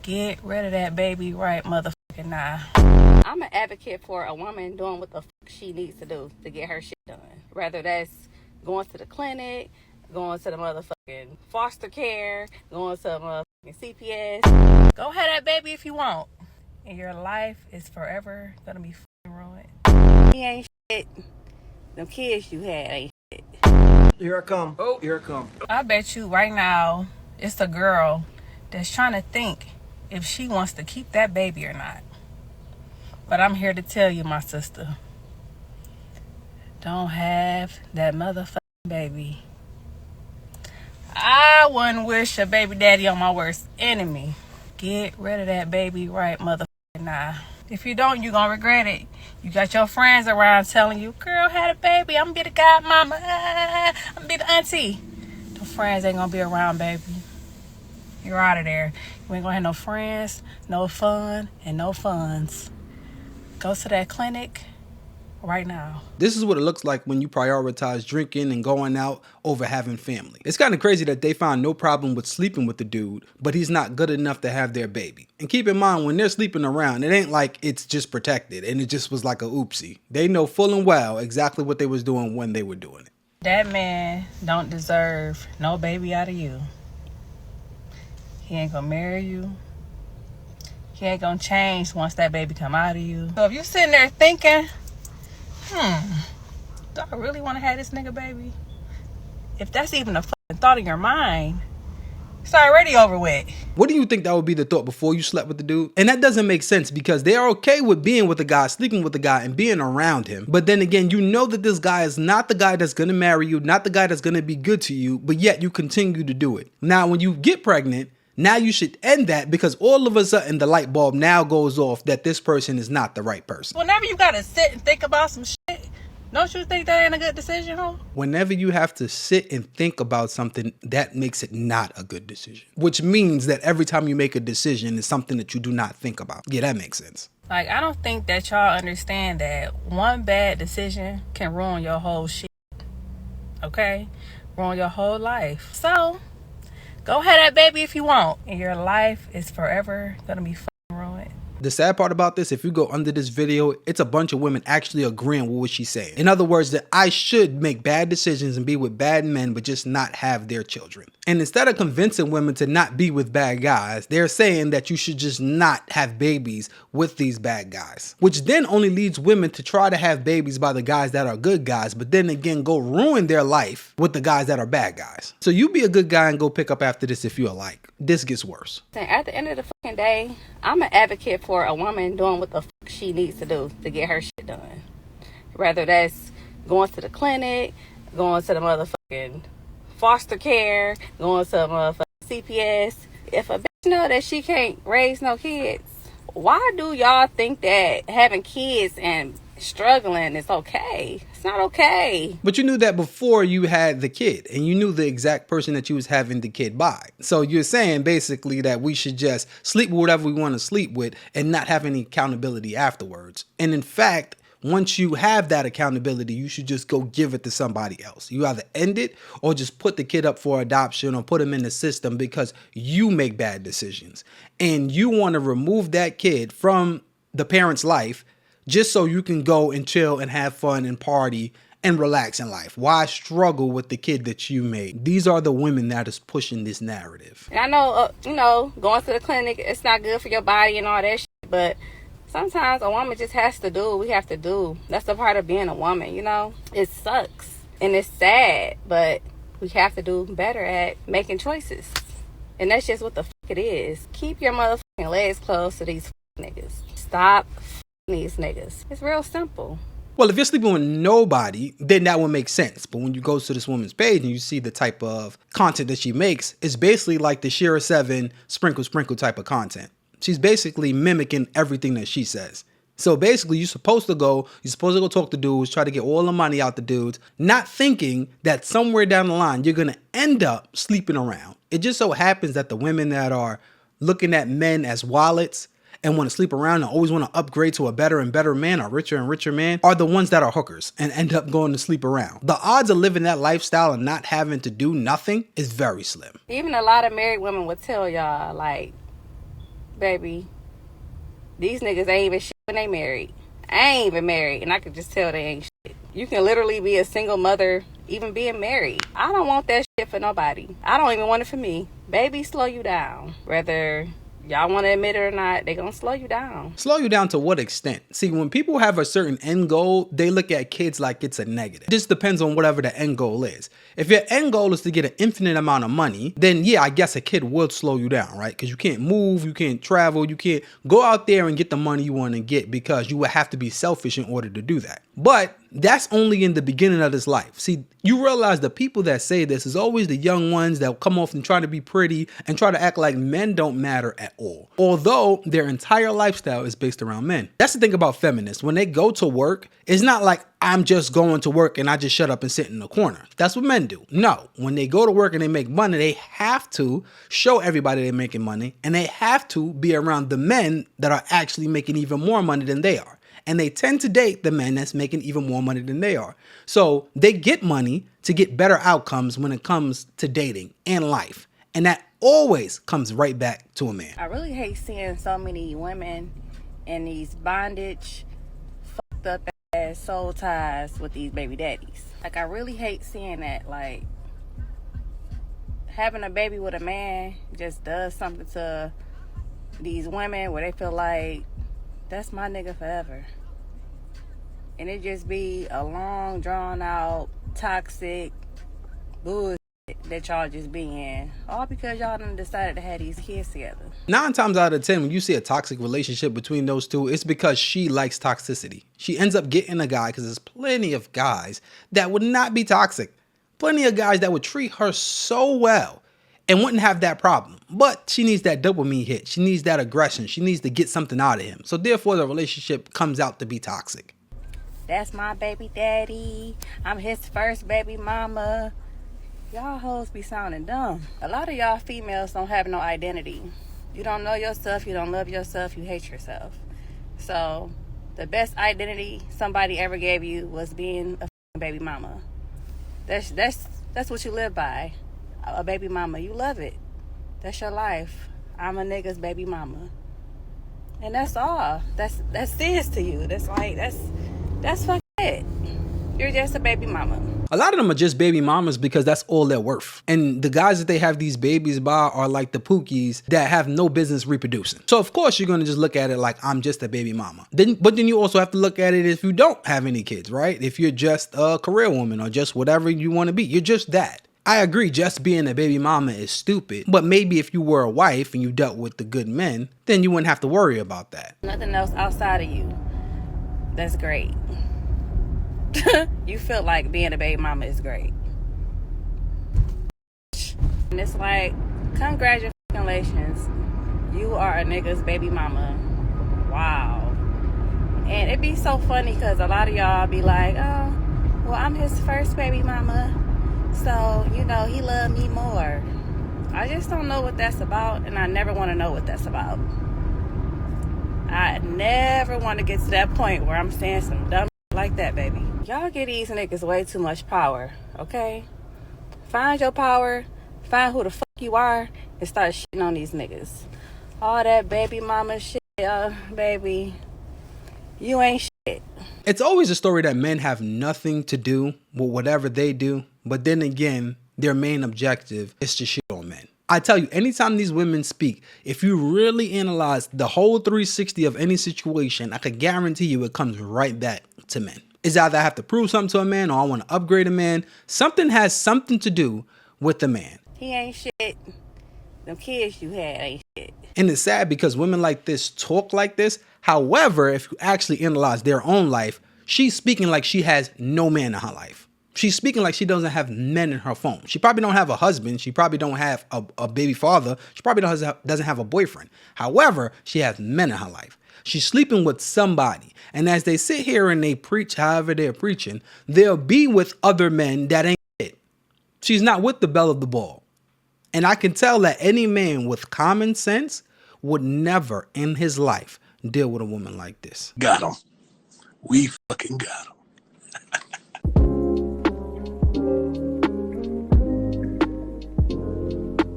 Get rid of that baby right motherfucking now. I'm an advocate for a woman doing what the fuck she needs to do to get her shit done. Whether that's going to the clinic, going to the motherfucking foster care, going to the motherfucking CPS. Go have that baby if you want. And your life is forever gonna be fucking ruined. He ain't shit. Them kids you had ain't shit. Here I come. Oh, here I come. I bet you right now it's a girl that's trying to think if she wants to keep that baby or not. But I'm here to tell you, my sister, don't have that motherfucking baby. I wouldn't wish a baby daddy on my worst enemy. Get rid of that baby right motherfucking now. If you don't, you're gonna regret it. You got your friends around telling you, girl had a baby, I'm gonna be the godmama, I'm gonna be the auntie. The friends ain't gonna be around, baby. You're out of there. You ain't gonna have no friends, no fun, and no funds. Go to that clinic right now. This is what it looks like when you prioritize drinking and going out over having family. It's kind of crazy that they found no problem with sleeping with the dude, but he's not good enough to have their baby. And keep in mind, when they're sleeping around, it ain't like it's just protected and it just was like a oopsie. They know full and well exactly what they was doing when they were doing it. That man don't deserve no baby out of you. He ain't gonna marry you. He ain't gonna change once that baby come out of you. So if you sitting there thinking, do I really want to have this nigga baby? If that's even a fucking thought in your mind, it's already over with. What do you think that would be the thought before you slept with the dude? And that doesn't make sense because they are okay with being with the guy, sleeping with the guy, and being around him. But then again, you know that this guy is not the guy that's gonna marry you, not the guy that's gonna be good to you, but yet you continue to do it. Now, when you get pregnant, now you should end that because all of a sudden the light bulb now goes off that this person is not the right person. Whenever you gotta sit and think about some shit, don't you think that ain't a good decision, huh? Whenever you have to sit and think about something, that makes it not a good decision. Which means that every time you make a decision, it's something that you do not think about. Yeah, that makes sense. Like, I don't think that y'all understand that one bad decision can ruin your whole shit. Okay? Ruin your whole life. So, go have that baby if you want. And your life is forever gonna be fucking ruined. The sad part about this, if you go under this video, it's a bunch of women actually agreeing with what she's saying. In other words, that I should make bad decisions and be with bad men, but just not have their children. And instead of convincing women to not be with bad guys, they're saying that you should just not have babies with these bad guys. Which then only leads women to try to have babies by the guys that are good guys, but then again, go ruin their life with the guys that are bad guys. So you be a good guy and go pick up after this if you like. This gets worse. At the end of the fucking day, I'm an advocate for a woman doing what the fuck she needs to do to get her shit done. Whether that's going to the clinic, going to the motherfucking foster care, going to the motherfucking CPS. If a bitch know that she can't raise no kids, why do y'all think that having kids and struggling is okay? It's not okay. But you knew that before you had the kid, and you knew the exact person that you was having the kid by. So you're saying basically that we should just sleep with whatever we want to sleep with and not have any accountability afterwards. And in fact, once you have that accountability, you should just go give it to somebody else. You either end it or just put the kid up for adoption or put him in the system because you make bad decisions. And you want to remove that kid from the parent's life just so you can go and chill and have fun and party and relax in life. Why struggle with the kid that you made? These are the women that is pushing this narrative. And I know, going to the clinic, it's not good for your body and all that shit, but sometimes a woman just has to do what we have to do. That's the part of being a woman, you know? It sucks and it's sad, but we have to do better at making choices. And that's just what the fuck it is. Keep your motherfucking legs closed to these niggas. Stop these niggas. It's real simple. Well, if you're sleeping with nobody, then that would make sense. But when you go to this woman's page and you see the type of content that she makes, it's basically like the Shira 7 sprinkle type of content. She's basically mimicking everything that she says. So basically, you're supposed to go talk to dudes, try to get all the money out the dudes, not thinking that somewhere down the line, you're going to end up sleeping around. It just so happens that the women that are looking at men as wallets and want to sleep around and always want to upgrade to a better and better man or richer and richer man are the ones that are hookers and end up going to sleep around. The odds of living that lifestyle and not having to do nothing is very slim. Even a lot of married women would tell y'all, like, Baby, these niggas ain't even shit when they married. I ain't even married, and I could just tell they ain't shit. You can literally be a single mother even being married. I don't want that shit for nobody. I don't even want it for me. Baby, slow you down. Whether y'all want to admit it or not, they gonna slow you down. Slow you down to what extent? See, when people have a certain end goal, they look at kids like it's a negative. It just depends on whatever the end goal is. If your end goal is to get an infinite amount of money, then yeah, I guess a kid would slow you down, right? Because you can't move, you can't travel, you can't go out there and get the money you want to get because you would have to be selfish in order to do that. But that's only in the beginning of this life. See, you realize the people that say this is always the young ones that come off and try to be pretty and try to act like men don't matter at all, although their entire lifestyle is based around men. That's the thing about feminists. When they go to work, it's not like I'm just going to work and I just shut up and sit in the corner. That's what men do. No, when they go to work and they make money, they have to show everybody they're making money, and they have to be around the men that are actually making even more money than they are. And they tend to date the men that's making even more money than they are. So they get money to get better outcomes when it comes to dating and life. And that always comes right back to a man. I really hate seeing so many women in these bondage, fucked up ass soul ties with these baby daddies. Like, I really hate seeing that. Like, having a baby with a man just does something to these women where they feel like, that's my nigga forever. And it just be a long, drawn out, toxic bullshit that y'all just be in. All because y'all done decided to have these kids together. 9 times out of 10, when you see a toxic relationship between those two, it's because she likes toxicity. She ends up getting a guy because there's plenty of guys that would not be toxic. Plenty of guys that would treat her so well and wouldn't have that problem. But she needs that dopamine hit. She needs that aggression. She needs to get something out of him. So therefore, the relationship comes out to be toxic. That's my baby daddy. I'm his first baby mama. Y'all hoes be sounding dumb. A lot of y'all females don't have no identity. You don't know yourself. You don't love yourself. You hate yourself. So the best identity somebody ever gave you was being a baby mama. That's what you live by. A baby mama. You love it. That's your life. I'm a nigga's baby mama. And that's all. That's this to you. That's fucking it. You're just a baby mama. A lot of them are just baby mamas because that's all they're worth. And the guys that they have these babies by are like the pookies that have no business reproducing. So of course you're going to just look at it like, I'm just a baby mama. But then you also have to look at it if you don't have any kids, right? If you're just a career woman or just whatever you want to be, you're just that. I agree, just being a baby mama is stupid, but maybe if you were a wife and you dealt with the good men, then you wouldn't have to worry about that. Nothing else outside of you. That's great. You feel like being a baby mama is great. And it's like, congratulations. You are a nigga's baby mama. Wow. And it be so funny because a lot of y'all be like, oh, well, I'm his first baby mama. So, you know, he loved me more. I just don't know what that's about, and I never want to know what that's about. I never want to get to that point where I'm saying some dumb like that, baby. Y'all give these niggas way too much power, okay? Find your power, find who the fuck you are, and start shitting on these niggas. All that baby mama shit, baby, you ain't shit. It's always a story that men have nothing to do with whatever they do, but then again, their main objective is to shit on men. I tell you, anytime these women speak, if you really analyze the whole 360 of any situation, I can guarantee you it comes right back to men. It's either I have to prove something to a man or I want to upgrade a man. Something has something to do with the man. He ain't shit. Them kids you had ain't shit. And it's sad because women like this talk like this. However, if you actually analyze their own life, she's speaking like she has no man in her life. She's speaking like she doesn't have men in her phone. She probably don't have a husband. She probably don't have a baby father. She probably doesn't have a boyfriend. However, she has men in her life. She's sleeping with somebody. And as they sit here and they preach however they're preaching, they'll be with other men that ain't it. She's not with the belle of the ball. And I can tell that any man with common sense would never in his life deal with a woman like this. Got him. We fucking got him.